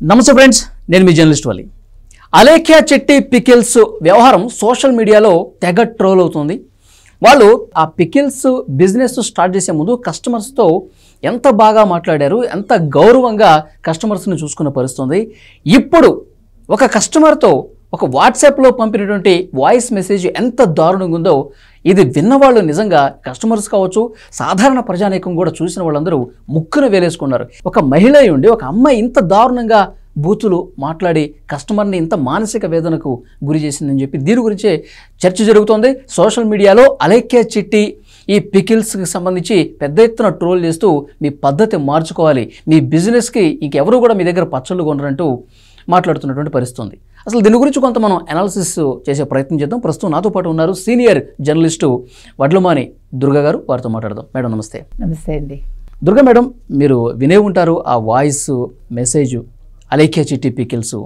నమస్తే ఫ్రెండ్స్, నేను మీ జర్నలిస్ట్ వలి. అలేఖ్య చిట్టి పికిల్స్ వ్యవహారం సోషల్ మీడియాలో తెగ ట్రోల్ అవుతుంది. వాళ్ళు ఆ పికిల్స్ బిజినెస్ స్టార్ట్ చేసే ముందు కస్టమర్స్తో ఎంత బాగా మాట్లాడారు, ఎంత గౌరవంగా కస్టమర్స్ని చూసుకున్న పరిస్థితుంది. ఇప్పుడు ఒక కస్టమర్తో ఒక వాట్సాప్లో పంపినటువంటి వాయిస్ మెసేజ్ ఎంత దారుణంగా ఉందో ఇది విన్నవాళ్ళు నిజంగా కస్టమర్స్ కావచ్చు, సాధారణ ప్రజానీకం కూడా చూసిన వాళ్ళందరూ ముక్కున వేలేసుకున్నారు. ఒక మహిళ ఉండి ఒక అమ్మాయి ఇంత దారుణంగా బూతులు మాట్లాడి కస్టమర్ని ఇంత మానసిక వేదనకు గురి చేసిందని చెప్పి దీని గురించే చర్చ జరుగుతోంది. సోషల్ మీడియాలో అలేఖ్య చిట్టి ఈ పికిల్స్కి సంబంధించి పెద్ద ఎత్తున ట్రోల్ చేస్తూ మీ పద్ధతి మార్చుకోవాలి, మీ బిజినెస్కి ఇంకెవరు కూడా మీ దగ్గర పచ్చళ్ళు కొనరంటూ మాట్లాడుతున్నటువంటి పరిస్థితి ఉంది. అసలు దీని గురించి కొంత మనం అనాలిసిస్ చేసే ప్రయత్నం చేద్దాం. ప్రస్తుతం నాతో పాటు ఉన్నారు సీనియర్ జర్నలిస్టు వడ్లమాని దుర్గా గారు. వారితో మాట్లాడదాం. మేడం నమస్తే. నమస్తే అండి. దుర్గా మేడం, మీరు వినే ఉంటారు ఆ వాయిస్ మెసేజ్ అలేఖ్య చిట్టి పికిల్స్.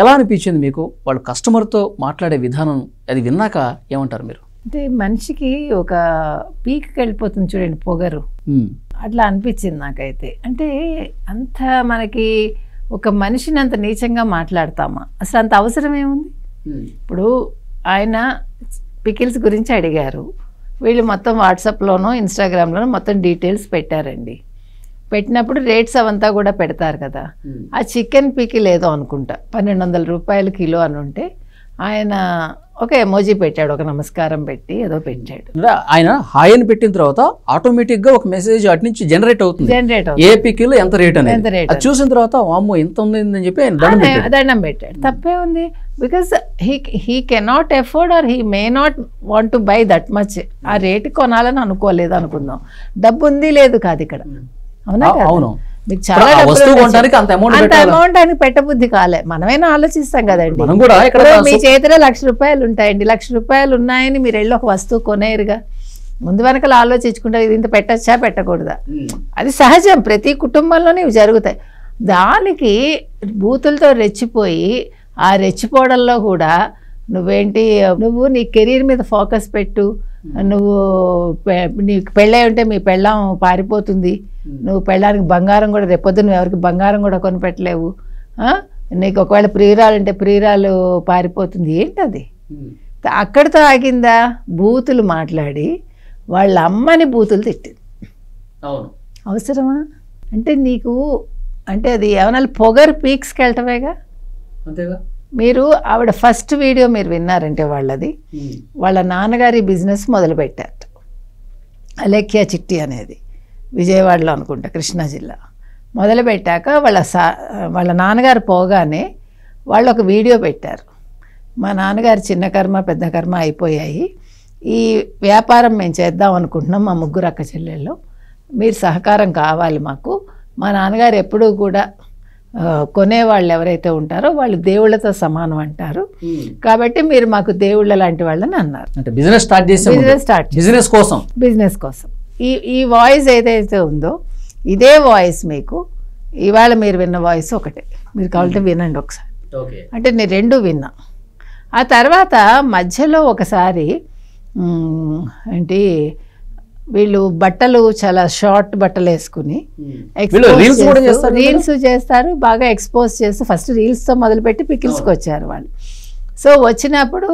ఎలా అనిపించింది మీకు? వాళ్ళు కస్టమర్తో మాట్లాడే విధానం అది విన్నాక ఏమంటారు మీరు? అంటే మనిషికి ఒక పీక్కి వెళ్ళిపోతుంది చూడండి, పొగరు, అట్లా అనిపించింది నాకైతే. అంటే అంత మనకి ఒక మనిషిని అంత నీచంగా మాట్లాడతామా? అసలు అంత అవసరం ఏముంది? ఇప్పుడు ఆయన పికిల్స్ గురించి అడిగారు, వీళ్ళు మొత్తం వాట్సాప్లోనో ఇన్స్టాగ్రామ్లోనో మొత్తం డీటెయిల్స్ పెట్టారండి. పెట్టినప్పుడు రేట్స్ అవంతా కూడా పెడతారు కదా. ఆ చికెన్ పికిల్ ఏదో అనుకుంటా 1200 రూపాయలు కిలో అని ఉంటే ఆయన ఒక ఎమోజీ పెట్టాడు, ఒక నమస్కారం పెట్టి ఏదో పెట్టాడు. ఆయన హాయ్ అని పెట్టిన తర్వాత ఆటోమేటిక్ గా ఒక మెసేజ్ అటు నుంచి జనరేట్ అవుతుంది, ఏ పికిల్ ఎంత రేట్ అనేది. చూసిన తర్వాత అమ్మో ఇంత ఉందని చెప్పి దండం పెట్టాడు. తప్పే ఉంది, because he cannot afford or he may not want to buy that much. ఆ రేటు కొనాలని అనుకోలేదు అనుకుందాం. డబ్బు ఉంది లేదు కాదు ఇక్కడ, అవునా? అవును. మీకు చాలా అంత అమౌంట్ అని పెట్టబుద్ధి కాలే. మనమైనా ఆలోచిస్తాం కదండి. మీ చేతిలో 1,00,000 రూపాయలు ఉంటాయండి, 1,00,000 రూపాయలు ఉన్నాయని మీరు వెళ్ళి ఒక వస్తువు కొనేరుగా. ముందు వెనకలు ఆలోచించుకుంటారు, ఇది ఇంత పెట్టచ్చా పెట్టకూడదా. అది సహజం, ప్రతి కుటుంబంలోనే ఇవి జరుగుతాయి. దానికి బూతులతో రెచ్చిపోయి ఆ రెచ్చిపోవడంలో కూడా నువ్వు నీ కెరీర్ మీద ఫోకస్ పెట్టు, నువ్వు నీకు పెళ్ళై ఉంటే మీ పెళ్ళాం పారిపోతుంది, నువ్వు పెళ్ళానికి బంగారం కూడా రేపొద్దు నువ్వు ఎవరికి బంగారం కూడా కొనిపెట్టలేవు, నీకు ఒకవేళ ప్రియురాలంటే ప్రియురాలు పారిపోతుంది. ఏంటది? అక్కడితో ఆగిందా? బూతులు మాట్లాడి వాళ్ళ అమ్మని బూతులు తిట్టింది. అవసరమా? అంటే నీకు అంటే అది ఏమన్నా పొగరు పీక్స్కి వెళ్ళటమేగా. మీరు ఆవిడ ఫస్ట్ వీడియో మీరు విన్నారంటే వాళ్ళది, వాళ్ళ నాన్నగారి బిజినెస్ మొదలుపెట్టారు అలేఖ్య చిట్టి అనేది, విజయవాడలో అనుకుంటా, కృష్ణా జిల్లా. మొదలుపెట్టాక వాళ్ళ నాన్నగారు పోగానే వాళ్ళు ఒక వీడియో పెట్టారు, మా నాన్నగారు చిన్న కర్మ పెద్ద కర్మ అయిపోయాయి, ఈ వ్యాపారం మేము చేద్దాం అనుకుంటున్నాం, మా ముగ్గురు అక్క చెల్లెళ్ళు, మీరు సహకారం కావాలి మాకు. మా నాన్నగారు ఎప్పుడూ కూడా కొనేవాళ్ళు ఎవరైతే ఉంటారో వాళ్ళు దేవుళ్ళతో సమానం అంటారు, కాబట్టి మీరు మాకు దేవుళ్ళ లాంటి వాళ్ళని అన్నారు. బిజినెస్ కోసం ఈ వాయిస్ ఏదైతే ఉందో ఇదే వాయిస్ మీకు ఇవాళ మీరు విన్న వాయిస్ ఒకటే, మీరు కావాలంటే వినండి ఒకసారి. అంటే నేను రెండు విన్నా. ఆ తర్వాత మధ్యలో ఒకసారి ఏంటి వీళ్ళు బట్టలు చాలా షార్ట్ బట్టలు వేసుకుని రీల్స్ చేస్తారు, బాగా ఎక్స్పోజ్ చేస్తూ ఫస్ట్ రీల్స్తో మొదలుపెట్టి పికిల్స్కి వచ్చారు వాళ్ళు. సో వచ్చినప్పుడు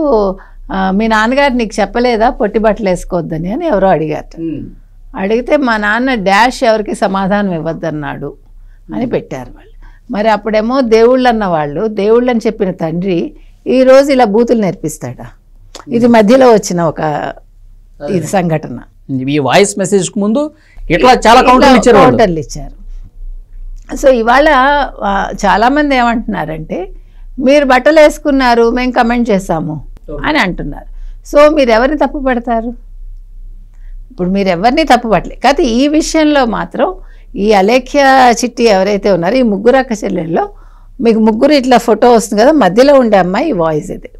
మీ నాన్నగారు నీకు చెప్పలేదా పొట్టి బట్టలు వేసుకోవద్దని అని ఎవరో అడిగారు. అడిగితే మా నాన్న డాష్ ఎవరికి సమాధానం ఇవ్వద్దన్నాడు అని పెట్టారు వాళ్ళు. మరి అప్పుడేమో దేవుళ్ళు అన్న వాళ్ళు, దేవుళ్ళని చెప్పిన తండ్రి ఈరోజు ఇలా బూతులు నేర్పిస్తాడా? ఇది మధ్యలో వచ్చిన ఒక ఇది సంఘటన. ఈ వాయిస్ మెసేజ్ ముందు ఇట్లా చాలా కౌంటర్లు ఇచ్చారు. సో ఇవాళ చాలామంది ఏమంటున్నారంటే మీరు బట్టలు వేసుకున్నారు మేము కమెంట్ చేస్తాము అని అంటున్నారు. సో మీరు ఎవరిని తప్పు పడతారు? ఇప్పుడు మీరు ఎవరిని తప్పు పట్టలేదు. కాకపోతే ఈ విషయంలో మాత్రం ఈ అలేఖ్య చిట్టి ఎవరైతే ఉన్నారో ఈ ముగ్గురు అక్క చెల్లెల్లో మీకు ముగ్గురు ఇట్లా ఫోటో వస్తుంది కదా, మధ్యలో ఉండే అమ్మాయి ఈ వాయిస్ ఇది.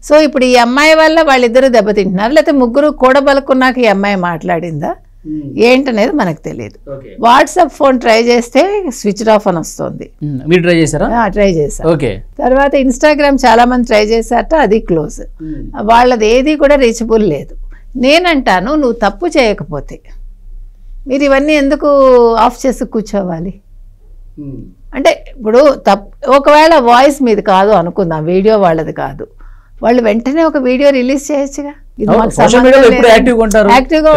సో ఇప్పుడు ఈ అమ్మాయి వల్ల వాళ్ళిద్దరూ దెబ్బతింటున్నారు, లేకపోతే ముగ్గురు కూడబలుకున్నాక ఈ అమ్మాయి మాట్లాడిందా ఏంటనేది మనకు తెలియదు. వాట్సాప్ ఫోన్ ట్రై చేస్తే స్విచ్ ఆఫ్ అని వస్తుంది. ట్రై చేశారు. తర్వాత ఇన్స్టాగ్రామ్ చాలా మంది ట్రై చేశారట, అది క్లోజ్. వాళ్ళది ఏది కూడా రీచబుల్ లేదు. నేనంటాను నువ్వు తప్పు చేయకపోతే మీరు ఇవన్నీ ఎందుకు ఆఫ్ చేసి కూర్చోవాలి? అంటే ఇప్పుడు ఒకవేళ వాయిస్ మీది కాదు అనుకుందాం, వీడియో వాళ్ళది కాదు, వాళ్ళు వెంటనే ఒక వీడియో రిలీజ్ చేయొచ్చుగా. ఇది మాకు యాక్టివ్గా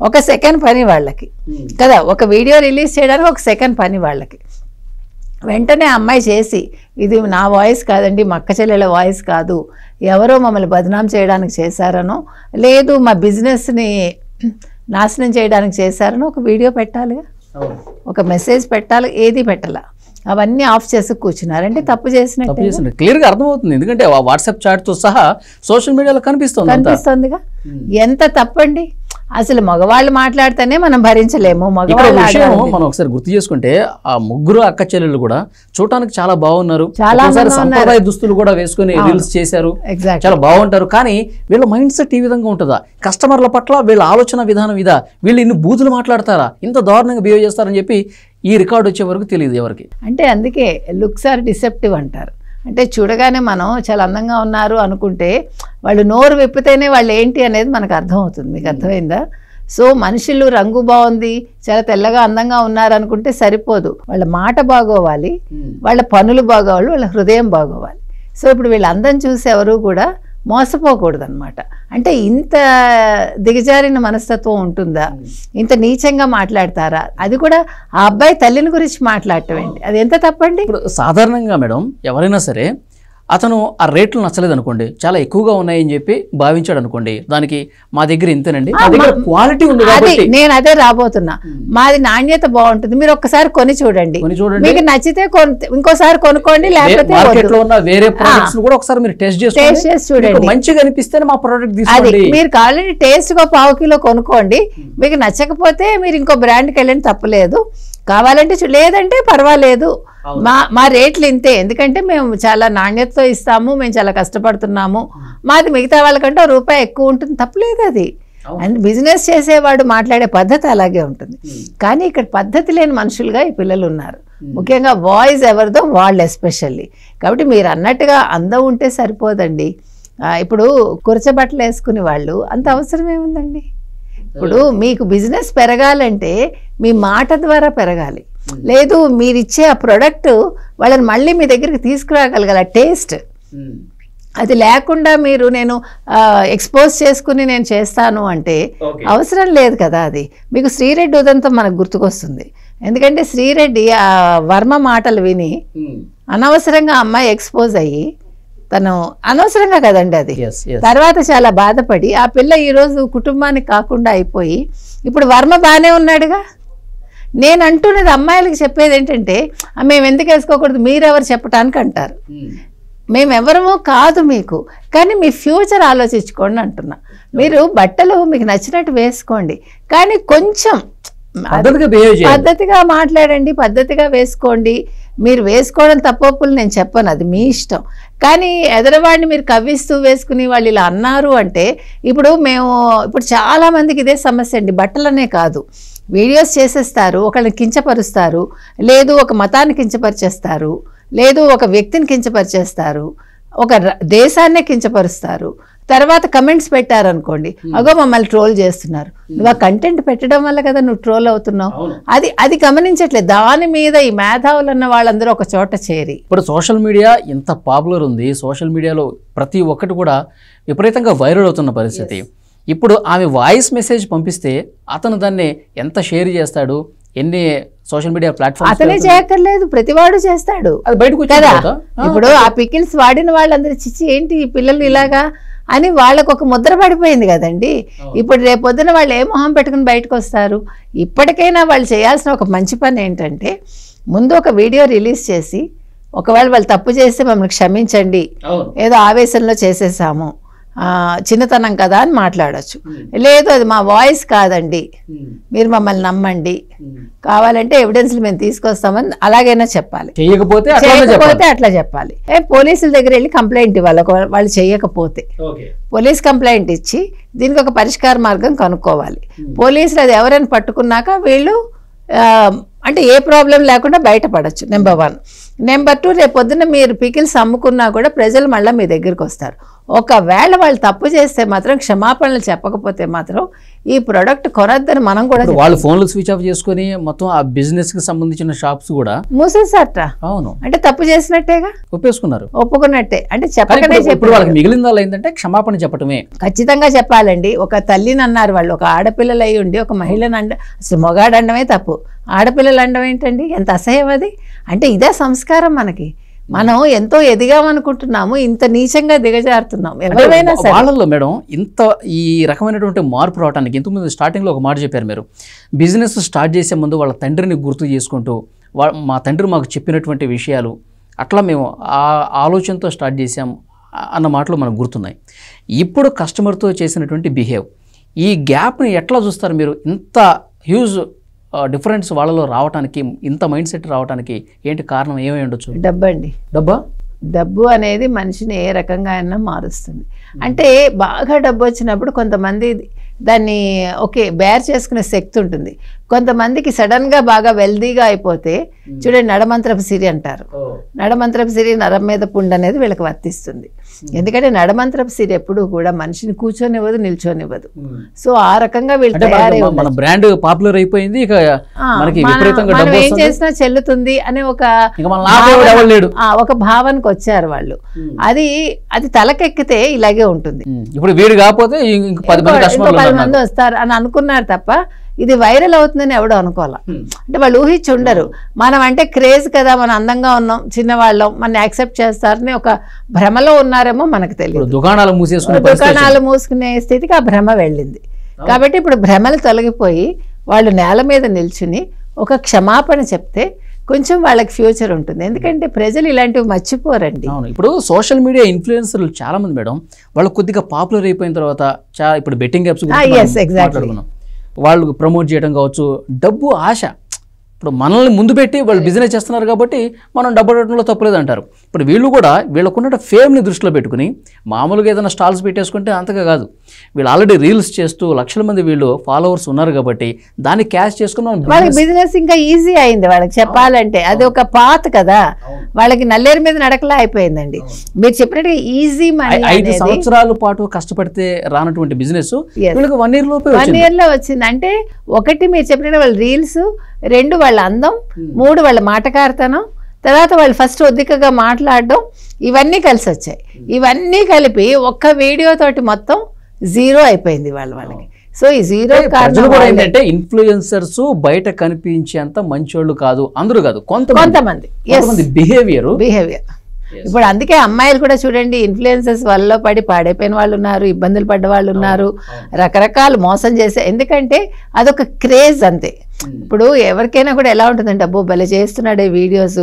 ఒక సెకండ్ పని వాళ్ళకి కదా, ఒక వీడియో రిలీజ్ చేయడానికి ఒక సెకండ్ పని వాళ్ళకి. వెంటనే అమ్మాయి చేసి, ఇది నా వాయిస్ కాదండి, మా అక్క చెల్లెల వాయిస్ కాదు, ఎవరో మమ్మల్ని బదనాం చేయడానికి చేశారనో, లేదు మా బిజినెస్ని నాశనం చేయడానికి చేశారనో ఒక వీడియో పెట్టాలిగా, ఒక మెసేజ్ పెట్టాలి. ఏది పెట్టాల, అవన్నీ ఆఫ్ చేసి కూర్చున్నారంటే తప్పు చేసినట్టు క్లియర్గా అర్థమవుతుంది. ఎందుకంటే వాట్సాప్ చాట్తో సహా సోషల్ మీడియాలో కనిపిస్తుందిగా. ఎంత తప్పండి అసలు. మగవాళ్ళు మాట్లాడితేనే మనం భరించలేము. మనం ఒకసారి గుర్తు చేసుకుంటే ఆ ముగ్గురు అక్క చెల్లెళ్ళు కూడా చూడటానికి చాలా బాగున్నారు, సంప్రదాయ దుస్తులు కూడా వేసుకుని రీల్స్ చేశారు, చాలా బాగుంటారు. కానీ వీళ్ళ మైండ్ సెట్ ఈ విధంగా ఉంటుందా? కస్టమర్ల పట్ల వీళ్ళ ఆలోచన విధానం ఇదా? వీళ్ళు ఇన్ని బూతులు మాట్లాడతారా, ఇంత దారుణంగా బిహేవ్ చేస్తారని చెప్పి ఈ రికార్డు వచ్చే వరకు తెలియదు ఎవరికి. అంటే అందుకే లుక్స్ ఆర్ డిసెప్టివ్ అంటారు. అంటే చూడగానే మనం చాలా అందంగా ఉన్నారు అనుకుంటే వాళ్ళు నోరు విప్పితేనే వాళ్ళు ఏంటి అనేది మనకు అర్థమవుతుంది. మీకు అర్థమైందా? సో మనుషులు రంగు బాగుంది, చాలా తెల్లగా అందంగా ఉన్నారు అనుకుంటే సరిపోదు. వాళ్ళ మాట బాగోవాలి, వాళ్ళ పనులు బాగోవాలి, వాళ్ళ హృదయం బాగోవాలి. సో ఇప్పుడు వీళ్ళ అందం చూసి ఎవరు కూడా మోసపోకూడదు అనమాట. అంటే ఇంత దిగజారిన మనస్తత్వం ఉంటుందా? ఇంత నీచంగా మాట్లాడతారా? అది కూడా ఆ అబ్బాయి తల్లిని గురించి మాట్లాడటం ఏంటి? అది ఎంత తప్పండి. ఇప్పుడు సాధారణంగా మేడం ఎవరైనా సరే అతను ఆ రేట్లు నచ్చలేదు అనుకోండి, చాలా ఎక్కువగా ఉన్నాయని చెప్పి భావించాడు అనుకోండి, దానికి మా దగ్గర ఇంతేనండి, మా దగ్గర క్వాలిటీ ఉంది కాబట్టి నేను అదే రాబోతున్నా, మాది నాణ్యత బాగుంటుంది, మీరు ఒక్కసారి కొని చూడండి, మీకు నచ్చితే ఇంకోసారి కొనుక్కోండి, లేకపోతే మార్కెట్లో ఉన్న వేరే ప్రొడక్ట్స్ కూడా ఒకసారి మీరు టెస్ట్ చేసి చూడండి, మంచిగా అనిపిస్తే మా ప్రొడక్ట్ తీసుకోండి. మీరు కావాలంటే టేస్ట్ గా 1/2 కిలో కొనుక్కోండి, మీకు నచ్చకపోతే మీరు ఇంకో బ్రాండ్కి వెళ్ళండి, తప్పలేదు. కావాలంటే లేదంటే పర్వాలేదు, మా రేట్లు ఇంతే, ఎందుకంటే మేము చాలా నాణ్యతతో ఇస్తాము, మేము చాలా కష్టపడుతున్నాము, మాది మిగతా వాళ్ళకంటే ₹1 ఎక్కువ ఉంటుంది, తప్పలేదు అది. అండ్ బిజినెస్ చేసేవాడు మాట్లాడే పద్ధతి అలాగే ఉంటుంది. కానీ ఇక్కడ పద్ధతి లేని మనుషులుగా ఈ పిల్లలు ఉన్నారు, ముఖ్యంగా వాయిస్ ఎవరిదో వాళ్ళు ఎస్పెషల్లీ. కాబట్టి మీరు అన్నట్టుగా అందం ఉంటే సరిపోదండి. ఇప్పుడు కురచబట్టలు వేసుకునే వాళ్ళు అంత అవసరం ఏముందండి? ఇప్పుడు మీకు బిజినెస్ పెరగాలంటే మీ మాట ద్వారా పెరగాలి, లేదు మీరిచ్చే ఆ ప్రోడక్ట్ వాళ్ళని మళ్ళీ మీ దగ్గరికి తీసుకురాగలగాల టేస్ట్. అది లేకుండా మీరు నేను ఎక్స్పోజ్ చేసుకుని నేను చేస్తాను అంటే అవసరం లేదు కదా. అది మీకు శ్రీరెడ్డి ఉదంతం మనకు గుర్తుకొస్తుంది. ఎందుకంటే శ్రీరెడ్డి ఆ వర్మ మాటలు విని అనవసరంగా అమ్మాయి ఎక్స్పోజ్ అయ్యి, తను అనవసరంగా కదండి అది, తర్వాత చాలా బాధపడి ఆ పిల్ల ఈరోజు కుటుంబానికి కాకుండా అయిపోయి ఇప్పుడు వర్మ బాగానే ఉన్నాడుగా. నేను అంటున్నది అమ్మాయిలకి చెప్పేది ఏంటంటే, మేము ఎందుకు వేసుకోకూడదు, మీరెవరు చెప్పడానికి అంటారు. మేమెవరమో కాదు మీకు, కానీ మీ ఫ్యూచర్ ఆలోచించుకోండి అంటున్నా. మీరు బట్టలు మీకు నచ్చినట్టు వేసుకోండి, కానీ కొంచెం పద్ధతిగా మాట్లాడండి, పద్ధతిగా వేసుకోండి. మీరు వేసుకోవడం తప్పొప్పులు నేను చెప్పను, అది మీ ఇష్టం. కానీ ఎదరవాడిని మీరు కవ్విస్తూ వేసుకుని వాళ్ళు ఇలా అన్నారు అంటే, ఇప్పుడు చాలామందికి ఇదే సమస్య అండి. బట్టలనే కాదు, వీడియోస్ చేసేస్తారు, ఒకళ్ళని కించపరుస్తారు, లేదు ఒక మతాన్ని కించపరిచేస్తారు, లేదు ఒక వ్యక్తిని కించపరిచేస్తారు, ఒక దేశాన్నే కించపరుస్తారు. తర్వాత కమెంట్స్ పెట్టారనుకోండి, అగో మమ్మల్ని ట్రోల్ చేస్తున్నారు. నువ్వు ఆ కంటెంట్ పెట్టడం వల్ల కదా నువ్వు ట్రోల్ అవుతున్నావు. అది గమనించట్లేదు. దాని మీద ఈ మేధావులు అన్న వాళ్ళందరూ ఒక చోట చేరి, ఇప్పుడు సోషల్ మీడియా ఎంత పాపులర్ ఉంది, సోషల్ మీడియాలో ప్రతి ఒక్కటి కూడా విపరీతంగా వైరల్ అవుతున్న పరిస్థితి. ఇప్పుడు ఆమె వాయిస్ మెసేజ్ పంపిస్తే అతను దాన్ని ఎంత షేర్ చేస్తాడు, ఎన్ని సోషల్ మీడియా ప్లాట్ఫామ్ అతనే చేయక్కర్లేదు, ప్రతివాడు చేస్తాడు, అది బయటకు కదా. ఇప్పుడు ఆ పికిల్స్ వాడిన వాళ్ళందరూ చిచ్చి ఏంటి ఈ పిల్లలు ఇలాగా అని వాళ్ళకు ఒక ముద్ర పడిపోయింది కదండి. ఇప్పుడు రేపొద్దున వాళ్ళు ఏ మొహం పెట్టుకుని బయటకు వస్తారు? ఇప్పటికైనా వాళ్ళు చేయాల్సిన ఒక మంచి పని ఏంటంటే, ముందు ఒక వీడియో రిలీజ్ చేసి, ఒకవేళ వాళ్ళు తప్పు చేస్తే మమ్మల్ని క్షమించండి, ఏదో ఆవేశంలో చేసేసాము, చిన్నతనం కదా అని మాట్లాడచ్చు. లేదు అది మా వాయిస్ కాదండి, మీరు మమ్మల్ని నమ్మండి, కావాలంటే ఎవిడెన్స్లు మేము తీసుకొస్తామని అలాగైనా చెప్పాలి. చేయకపోతే అట్లా చెప్పాలి. పోలీసుల దగ్గర వెళ్ళి కంప్లైంట్ ఇవ్వాలి. వాళ్ళు చేయకపోతే పోలీస్ కంప్లైంట్ ఇచ్చి దీనికి ఒక పరిష్కార మార్గం కనుక్కోవాలి. పోలీసులు అది ఎవరైనా పట్టుకున్నాక వీళ్ళు అంటే ఏ ప్రాబ్లం లేకుండా బయటపడచ్చు. నెంబర్ 1. నెంబర్ 2, రేపు పొద్దున్న మీరు పికిల్స్ అమ్ముకున్నా కూడా ప్రజలు మళ్ళీ మీ దగ్గరికి వస్తారు. ఒకవేళ వాళ్ళు తప్పు చేస్తే మాత్రం, క్షమాపణలు చెప్పకపోతే మాత్రం ఈ ప్రోడక్ట్ కొనొద్దని మనం కూడా వాళ్ళు ఫోన్లు స్విచ్ ఆఫ్ చేసుకుని మొత్తం ఆ బిజినెస్ కి సంబంధించిన షాప్స్ కూడా మూసేసారట. అవును, అంటే తప్పు చేసినట్టేగా, ఒప్పుకున్నట్టే. అంటే చెప్పకనే ఇప్పుడు వాళ్ళకి మిగిలిన వాళ్ళు ఏంటంటే క్షమాపణ చెప్పటమే. ఖచ్చితంగా చెప్పాలండి. ఒక తల్లిని అన్నారు వాళ్ళు, ఒక ఆడపిల్లలు అయి ఉండి ఒక మహిళను అసలు మొగాడు అండమే తప్పు, ఆడపిల్లలు అండం ఏంటండి, ఎంత అసహ్యం అది. అంటే ఇదే సంస్కారం మనకి. మనం ఎంతో ఎదిగామనుకుంటున్నాము, ఇంత నీచంగా దిగజారుతున్నాం ఎవరైనా సరే. వాళ్ళల్లో మేడం ఇంత ఈ రకమైనటువంటి మార్పు రావడానికి ఇంతకుముందు స్టార్టింగ్లో ఒక మాట చెప్పారు మీరు, బిజినెస్ స్టార్ట్ చేసే ముందు వాళ్ళ తండ్రిని గుర్తు చేసుకుంటూ మా తండ్రి మాకు చెప్పినటువంటి విషయాలు అట్లా మేము ఆ ఆలోచనతో స్టార్ట్ చేసాం అన్న మాటలు మనకు గుర్తున్నాయి. ఇప్పుడు కస్టమర్తో చేసినటువంటి బిహేవ్, ఈ గ్యాప్ని ఎట్లా చూస్తారు మీరు? ఇంత హ్యూజ్ డిఫరెన్స్ వాళ్ళలో రావడానికి, ఇంత మైండ్ సెట్ రావడానికి ఏంటి కారణం, ఏమై ఉండొచ్చు? డబ్బండి. డబ్బు అనేది మనిషిని ఏ రకంగా అయినా మారుస్తుంది. అంటే బాగా డబ్బు వచ్చినప్పుడు కొంతమంది దాన్ని ఓకే బేర్ చేసుకునే శక్తి ఉంటుంది. కొంతమందికి సడన్గా బాగా వెల్దీగా అయిపోతే చూడండి, నడమంత్రపు సిరి అంటారు. నడమంత్రపు సిరి, నరం మీద పుండు అనేది వీళ్ళకి వర్తిస్తుంది. ఎందుకంటే నడమంత్రపు సిరి ఎప్పుడు కూడా మనిషిని కూర్చొనివ్వదు, నిల్చొనివ్వదు. సో ఆ రకంగా వీళ్ళు తయారై మన బ్రాండ్ పాపులర్ అయిపోయింది, ఇక మనకి విపరీతంగా మనం ఏం చేసినా చెల్లుతుంది అనే ఒక భావనకు వచ్చారు వాళ్ళు. అది తలకెక్కితే ఇలాగే ఉంటుంది. ఇప్పుడు వీడు కాకపోతే 10 మంది వస్తారు అని అనుకున్నారు తప్ప ఇది వైరల్ అవుతుందని ఎవడో అనుకోవాలా. అంటే వాళ్ళు ఊహించి ఉండరు. మనం అంటే క్రేజ్ కదా, మనం అందంగా ఉన్నాం, చిన్నవాళ్ళం, మన యాక్సెప్ట్ చేస్తారని ఒక భ్రమలో ఉన్నారేమో మనకు తెలియదు. దుకాణాలు మూసుకునే స్థితికి ఆ భ్రమ వెళ్ళింది. కాబట్టి ఇప్పుడు భ్రమలు తొలగిపోయి వాళ్ళు నేల మీద నిల్చుని ఒక క్షమాపణ చెప్తే కొంచెం వాళ్ళకి ఫ్యూచర్ ఉంటుంది. ఎందుకంటే ప్రజలు ఇలాంటివి మర్చిపోరండి. ఇప్పుడు సోషల్ మీడియా ఇన్ఫ్లుయెన్సర్లు చాలా మంది మేడం, వాళ్ళు కొద్దిగా పాపులర్ అయిపోయిన తర్వాత ఇప్పుడు బెట్టింగ్ యాప్స్ వాళ్ళు ప్రమోట్ చేయడం కావచ్చు, డబ్బు ఆశ. ఇప్పుడు మనల్ని ముందు పెట్టి వాళ్ళు బిజినెస్ చేస్తున్నారు కాబట్టి మనం డబ్బు అడగడంలో తప్పలేదు అంటారు. ఇప్పుడు వీళ్ళు కూడా వీళ్ళకున్న ఫేమ్ని దృష్టిలో పెట్టుకుని మామూలుగా ఏదైనా స్టాల్స్ పెట్టేసుకుంటే అంతగా కాదు, వీళ్ళు ఆల్రెడీ రీల్స్ చేస్తూ లక్షల మంది వీళ్ళు ఫాలోవర్స్ ఉన్నారు కాబట్టి దాన్ని క్యాష్ చేసుకుని వాళ్ళకి బిజినెస్ ఇంకా ఈజీ అయింది. వాళ్ళకి చెప్పాలంటే అది ఒక పాత్ కదా, వాళ్ళకి నల్లేరు మీద నడకలా అయిపోయిందండి. మీరు చెప్పినట్టు ఈజీ మనీ. 5 సంవత్సరాల పాటు కష్టపడితే రానటువంటి బిజినెస్ 1 ఇయర్ లో వచ్చింది. అంటే ఒకటి మీరు చెప్పినట్టు వాళ్ళ రీల్స్, 2 వాళ్ళ అందం, 3 వాళ్ళ మాటకారితనం, తర్వాత వాళ్ళు ఫస్ట్ ఒద్దికగా మాట్లాడడం, ఇవన్నీ కలిసి వచ్చాయి. ఇవన్నీ కలిపి ఒక్క వీడియో తోటి మొత్తం 0 అయిపోయింది వాళ్ళకి. సో ఈ 0 కారణం ఏంటంటే ఇన్ఫ్లుయెన్సర్స్ బయట కనిపించేంత మంచోళ్ళు కాదు, అందరూ కాదు, కొంతమంది బిహేవియర్. ఇప్పుడు అందుకే అమ్మాయిలు కూడా చూడండి, ఇన్ఫ్లుయెన్సెస్ వల్ల పడి పాడైపోయిన వాళ్ళు ఉన్నారు, ఇబ్బందులు పడ్డ వాళ్ళు ఉన్నారు, రకరకాలు మోసం చేసే. ఎందుకంటే అదొక క్రేజ్ అంతే. ఇప్పుడు ఎవరికైనా కూడా ఎలా ఉంటుందంటే, అబ్బో భలే చేస్తున్నాడే వీడియోస్,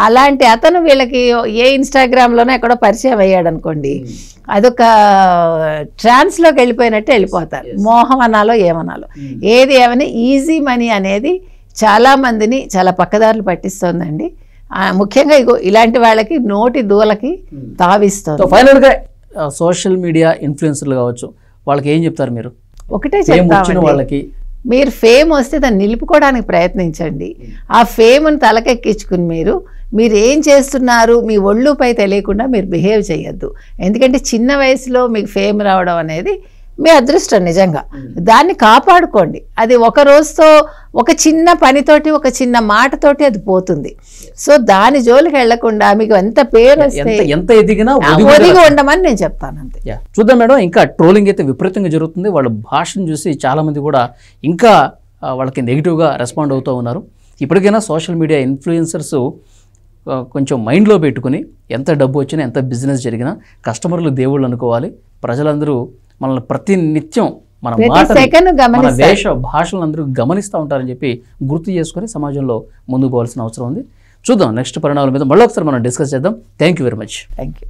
అలాంటి అతను వీళ్ళకి ఏ ఇన్స్టాగ్రామ్లోనే ఎక్కడో పరిచయం అయ్యాడు అనుకోండి, అదొక ట్రాన్స్లోకి వెళ్ళిపోయినట్టు వెళ్ళిపోతారు. మోహం అనాలో ఏమనాలో, ఏది ఏమని ఈజీ మనీ అనేది చాలా మందిని చాలా పక్కదారులు పట్టిస్తోందండి. ముఖ్యంగా ఇలాంటి వాళ్ళకి నోటి దూలకి తావిస్తుంది. ఫైనల్గా సోషల్ మీడియా ఇన్ఫ్లుయెన్సర్లు కావచ్చు, వాళ్ళకి ఏం చెప్తారు మీరు? ఒకటే చెప్తాను, వాళ్ళకి మీరు ఫేమ్ వస్తే దాన్ని నిలుపుకోవడానికి ప్రయత్నించండి. ఆ ఫేమ్ని తలకెక్కించుకుని మీరు ఏం చేస్తున్నారు మీ ఒళ్ళుపై తెలియకుండా మీరు బిహేవ్ చేయొద్దు. ఎందుకంటే చిన్న వయసులో మీకు ఫేమ్ రావడం అనేది మీ అదృష్టం. నిజంగా దాన్ని కాపాడుకోండి. అది ఒక రోజుతో, ఒక చిన్న పనితోటి, ఒక చిన్న మాటతోటి అది పోతుంది. సో దాని జోలికి వెళ్లకుండా మీకు ఎంత పేరు వస్తే ఎంత ఎదిగినా ఒదిగి ఉండమని నేను చెప్తాను అంతే. చూద్దాం మేడం, ఇంకా ట్రోలింగ్ అయితే విపరీతంగా జరుగుతుంది. వాళ్ళ భాషను చూసి చాలా మంది కూడా ఇంకా వాళ్ళకి నెగిటివ్గా రెస్పాండ్ అవుతూ ఉన్నారు. ఇప్పటికైనా సోషల్ మీడియా ఇన్ఫ్లుయెన్సర్స్ కొంచెం మైండ్లో పెట్టుకుని ఎంత డబ్బు వచ్చినా, ఎంత బిజినెస్ జరిగినా కస్టమర్లు దేవుళ్ళు అనుకోవాలి. ప్రజలందరూ మనల్ని ప్రతి నిత్యం మన వేష భాషలను అందరూ గమనిస్తూ ఉంటారని చెప్పి గుర్తు చేసుకొని సమాజంలో ముందుకు పోవాల్సిన అవసరం ఉంది. చూద్దాం నెక్స్ట్ పరిణామాల మీద మళ్ళీ ఒకసారి మనం డిస్కస్ చేద్దాం. Thank you very much. Thank you.